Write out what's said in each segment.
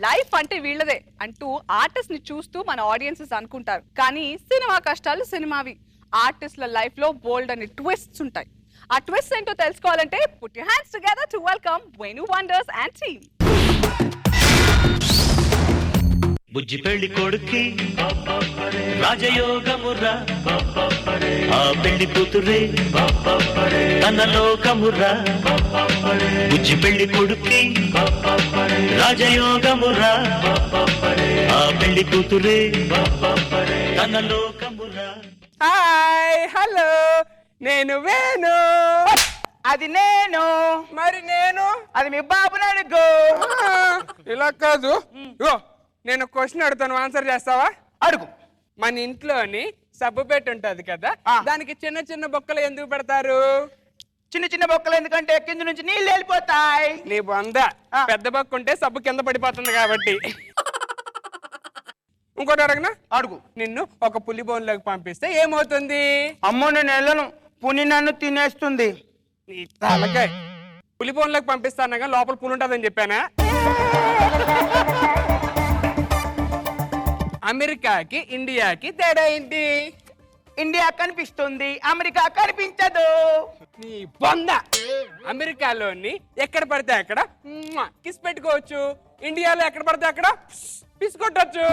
Life అంటే వీళ్ళదే అంటూ artist ని చూస్తూ మన ఆడియన్సెస్ అనుకుంటారు. కానీ సినిమా కష్టాలు సినిమావి. ఆర్టిస్ట్ల లైఫ్ లో బోల్డ్ అని ట్విస్ట్స్ ఉంటాయి. ఆ ట్విస్ట్ ఏంటో తెలుసుకోవాలంటే put your hands together to welcome Venu wonders and team. బుజ్జి పెళ్లి కొడుక్కి రాజయోగముర్రా, ఆ పెళ్లి కూతురే తన లోకముర్రా. బుజ్జి పెళ్లి కొడుక్కి రాజయోగముర్రా, ఆ పెళ్లి కూతురే తన లోకముర్రా. హాయ్ హలో, నేను వేణు. అది నేను. మరి నేను అది మీ బాబుని అడుగు. ఇలా కాదు. నేను క్వశ్చన్ అడుగుతాను, ఆన్సర్ చేస్తావా? అడుగు. మన ఇంట్లోని సబ్బు పెట్టి ఉంటది కదా, దానికి చిన్న చిన్న బొక్కలు ఎందుకు పెడతారు? చిన్న చిన్న బొక్కలు ఎందుకంటే కింద నుంచి నీళ్ళు వెళ్ళిపోతాయి. నీ బొంద, పెద్ద బొక్క ఉంటే సబ్బు కింద పడిపోతుంది కాబట్టి. ఇంకోటి అడగనా? అడుగు. నిన్ను ఒక పులి బోన్లోకి పంపిస్తే ఏమవుతుంది? అమ్మో నేను వెళ్ళను, పుని నన్ను తినేస్తుంది. నీ తలకాయ. పులి బోన్లోకి పంపిస్తానగా లోపల పులి ఉంటుందని చెప్పానా? అమెరికాకి ఇండియాకి తేడా ఏంటి? ఇండియా కనిపిస్తుంది, అమెరికా కనిపించదు. నీ బొంద. అమెరికాలోని ఎక్కడ పడితే అక్కడ కిస్ పెట్టుకోవచ్చు, ఇండియాలో ఎక్కడ పడితే అక్కడ పిసుకొట్టచ్చు.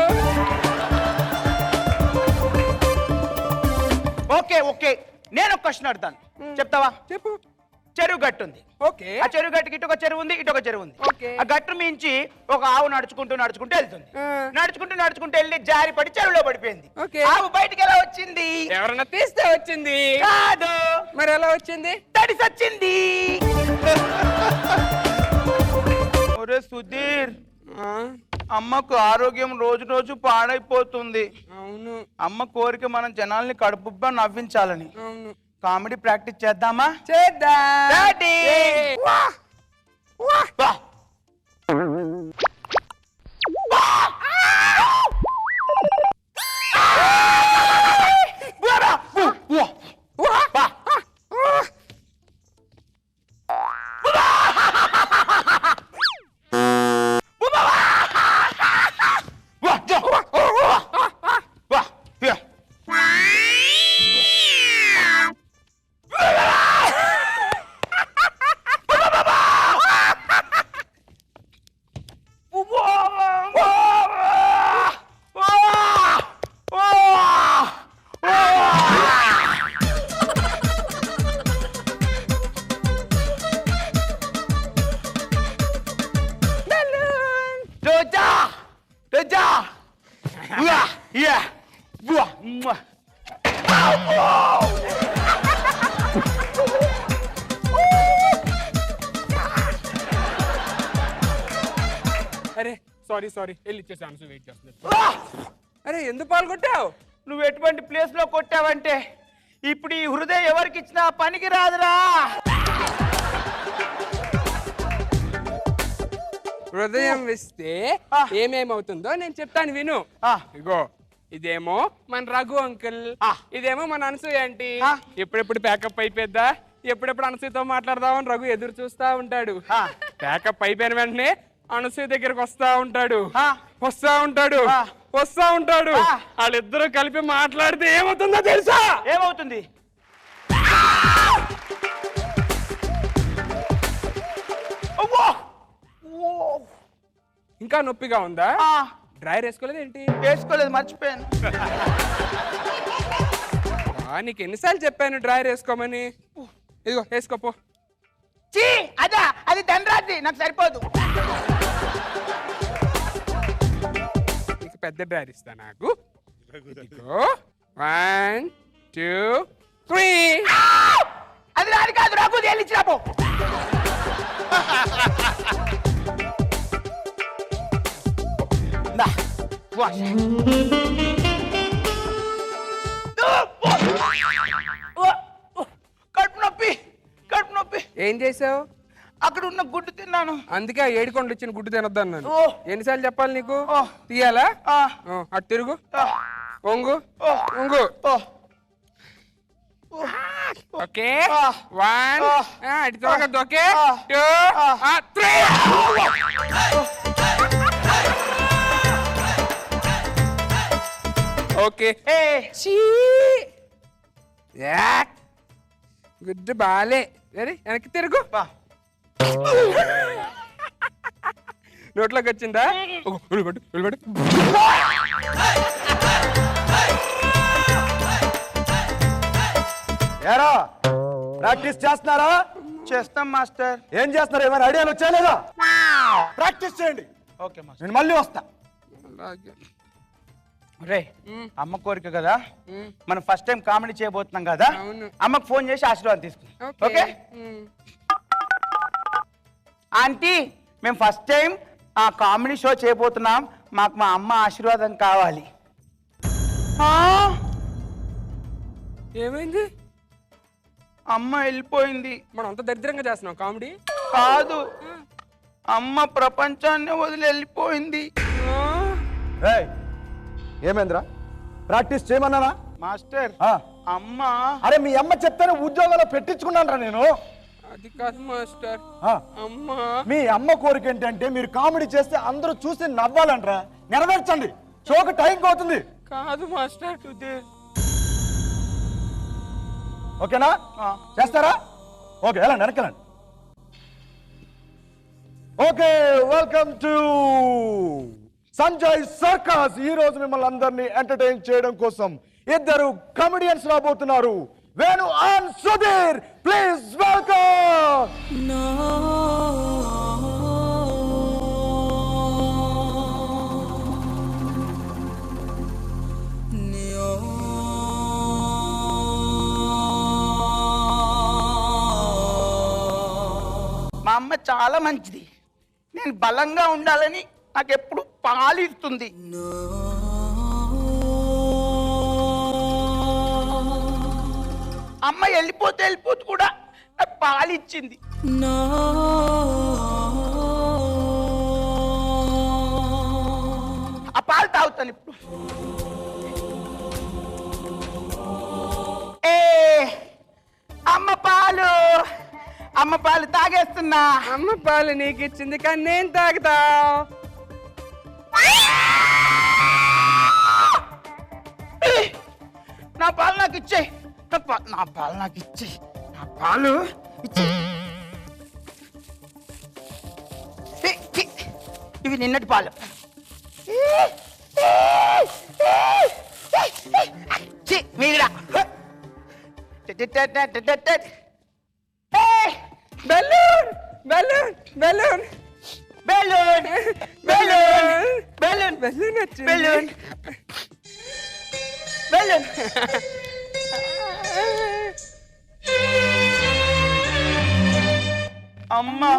ఓకే ఓకే, నేను ఒక క్వశ్చన్ అడుగుతాను, చెప్తావా? చెప్పు. చెరువు గట్టు ఉంది. ఓకే. ఆ చెరువు గట్టుకి ఇటు ఒక చెరువు ఉంది, ఇటు ఒక చెరువు ఉంది. ఓకే. ఆ గట్టు మించి ఒక ఆవు నడుచుకుంటూ వెళ్తుంది. నడుచుకుంటూ వెళ్ళి జారి పడి చెరువులో పడిపోయింది. ఓకే. ఆవు బయటికి ఎలా వచ్చింది? ఎవరన్నా తీస్తే వచ్చింది. కాదు. మరి ఎలా వచ్చింది? తడిసి వచ్చింది. ఒరే సుధీర్, అమ్మకు ఆరోగ్యం రోజు రోజు పాడైపోతుంది. అవును. అమ్మ కోరిక మనం జనాల్ని కడుపుబ్బా నవ్వించాలని. అవును. కామెడీ ప్రాక్టీస్ చేద్దామా? చేద్దాం. రెడీ? వా! వా! అరే సారీ వెళ్ళి ఇచ్చేసాను, వెయిట్ చేస్తున్నా. అరే ఎందుకు పాల్గొట్టావు? నువ్వు ఎటువంటి ప్లేస్ లో కొట్టావంటే ఇప్పుడు ఈ హృదయం ఎవరికి ఇచ్చినా పనికి రాదురా. హృదయం ఇస్తే ఏమేమవుతుందో నేను చెప్తాను, విను. ఇగో ఇదేమో మన రఘు అంకుల్, ఇదేమో మన అనసూయ ఆంటీ. ఎప్పుడెప్పుడు ప్యాకప్ అయిపోద్దా, ఎప్పుడెప్పుడు అనసూయతో మాట్లాడదామని రఘు ఎదురు చూస్తా ఉంటాడు. ప్యాకప్ అయిపోయిన వెంటనే అనసూయ దగ్గరకు వస్తా ఉంటాడు. వాళ్ళిద్దరూ కలిపి మాట్లాడితే ఏమవుతుందో తెలుసా? ఏమవుతుంది? ఇంకా నొప్పిగా ఉందా? డ్రైర్ వేసుకోలేదు ఏంటి? వేసుకోలేదు, మర్చిపోయాను. నీకు ఎన్నిసార్లు చెప్పాను డ్రైర్ వేసుకోమని? ఇదిగో వేసుకోపో. అదా, అది ధనరాజి, నాకు సరిపోదు. నీకు పెద్ద డ్రైర్ ఇస్తా. నాకు 1 2 3. అది రాని కాదు, రఘు తేలిచ్చిరాపో. కడుపు నొప్పి. ఏం చేసావు? అక్కడ ఉన్న గుడ్డు తిన్నాను. అందుకే 7 కొండలు ఇచ్చిన గుడ్డు తినొద్దు అన్నాను. ఎన్నిసార్లు చెప్పాలి నీకు? తీయాలా? అటు తిరుగు, ఒంగు. ఓకే, 1 అటు తిరగద్దు. ఓకే, 2 3. ఓకే. ఏ చీ యాక్. గుడ్డు బాలే. వెరీ వెనక్కి తిరుగు. బా. నోట్లోకి వచ్చిందా? ఉల్లిపట్టు ఉల్లిపట్టు. ఏరా ప్రాక్టీస్ చేస్తున్నారా? చేస్తాం మాస్టర్. ఏం చేస్తున్నారు? ఏమైనా ఐడియాలు వచ్చా లేదా? ప్రాక్టీస్ చేయండి. Okay master. నేను మళ్ళీ వస్తా. అలాగే. రే అమ్మ కోరిక కదా, మనం ఫస్ట్ టైం కామెడీ చేయబోతున్నాం కదా, అవును. అమ్మకు ఫోన్ చేసి ఆశీర్వాదం తీసుకున్నాం. ఓకే ఆంటీ, మేము ఫస్ట్ టైం ఆ కామెడీ షో చేయబోతున్నాం, మాకు మా అమ్మ ఆశీర్వాదం కావాలి. ఏమైంది? అమ్మ వెళ్ళిపోయింది. మనం అంత దరిద్రంగా చేస్తున్నాం కామెడీ. కాదు, అమ్మ ప్రపంచాన్ని వదిలి వెళ్ళిపోయింది. ఏయ్, ఏమైందిరా? ప్రాక్టీస్ చేయమన్నానా? మాస్టర్, ఆ. అమ్మ అరే మీ అమ్మ చెప్తేనే ఉద్యోగాలు పెట్టించుకున్నాను రా నేను. అది కాదు మాస్టర్. ఆ. అమ్మా, మీ అమ్మ కోరిక ఏంటంటే మీరు కామెడీ చేస్తే అందరూ చూసి నవ్వాలంట్రా. నెరవేర్చండి, షోకి టైం అవుతుంది. కాదు మాస్టర్. ఓకేనా? చేస్తారా? ఓకే, ఎలా వెనకెళ్ళండి. Okay, welcome to Sanjay circus. ఈ రోజు మిమ్మల్ని అందరినీ ఎంటర్టైన్ చేయడం కోసం ఇద్దరు కమెడియన్స్ రాబోతున్నారు. Venu and Sudheer, please welcome. మా అమ్మ చాలా మంచిది. నేను బలంగా ఉండాలని నాకు ఎప్పుడు పాలు ఇస్తుంది. అమ్మ వెళ్ళిపోతే కూడా నాకు పాలు ఇచ్చింది. ఆ పాలు తాగుతాను ఇప్పుడు. ఏ అమ్మ పాలు, అమ్మ పాలు తాగేస్తున్నా. అమ్మ పాలు నీకు ఇచ్చింది కానీ నేను తాగుతా. నా పాలు నాకు ఇచ్చే, నా పాలు నాకు ఇచ్చే, నా పాలు ఇచ్చే. ఇవి నిన్నటి పాలు. మీరా balloon balloon balloon balloon balloon balloon balloon వచ్చింది. Balloon balloon. అమ్మా,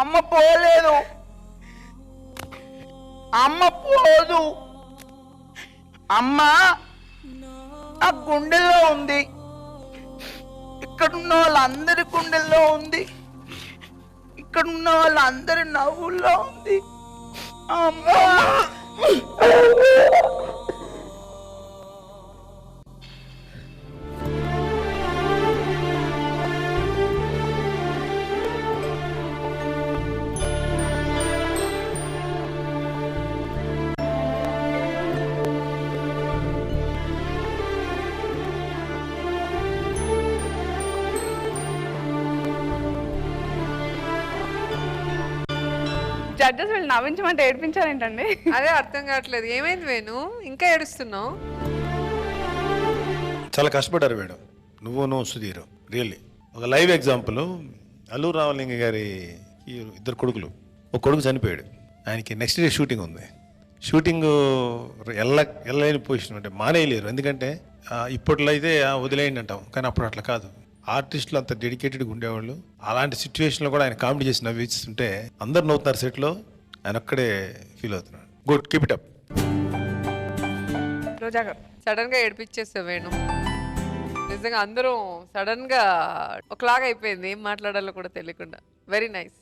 అమ్మ పోలేదు, అమ్మ పోదు. అమ్మ ఆ గుండెల్లో ఉంది, ఇక్కడున్న వాళ్ళందరి గుండెల్లో ఉంది, ఇక్కడున్న వాళ్ళందరి నవ్వుల్లో ఉంది. అమ్మ జడ్జెస్ వీళ్ళు నవ్వించమంటే ఏడిపించారేంటండి? అదే అర్థం కావట్లేదు. ఏమైంది వేణు, ఇంకా ఏడుస్తున్నావు? చాలా కష్టపడ్డారు మేడం, నువ్వు సుధీర్. రియల్లీ ఒక లైవ్ ఎగ్జాంపుల్. అల్లు రామలింగ గారి ఇద్దరు కొడుకులు, ఒక కొడుకు చనిపోయాడు, ఆయనకి నెక్స్ట్ డే షూటింగ్ ఉంది. షూటింగ్ వెళ్ళలేని పొజిషన్, అంటే మానేయలేరు. ఎందుకంటే ఇప్పట్లో అయితే వదిలేయండి అంటాం, కానీ అప్పుడు అట్లా కాదు. ఆర్టిస్టులు అంత డెడికేటెడ్గా ఉండేవాళ్ళు. అలాంటి సిచ్యువేషన్లో కూడా ఆయన కామెడీ చేసి నవ్విస్తుంటే అందరు నవ్వుతున్నారు సెట్లో, ఆయన ఒక్కడే ఫీల్ అవుతున్నాడు. Good, keep it up. Roja గారు సడన్ గా ఏడిపించేస్తావు వేణు. నిజంగా అందరూ సడన్ గా ఒకలాగా అయిపోయింది, ఏం మాట్లాడాలో కూడా తెలియకుండా. Very nice.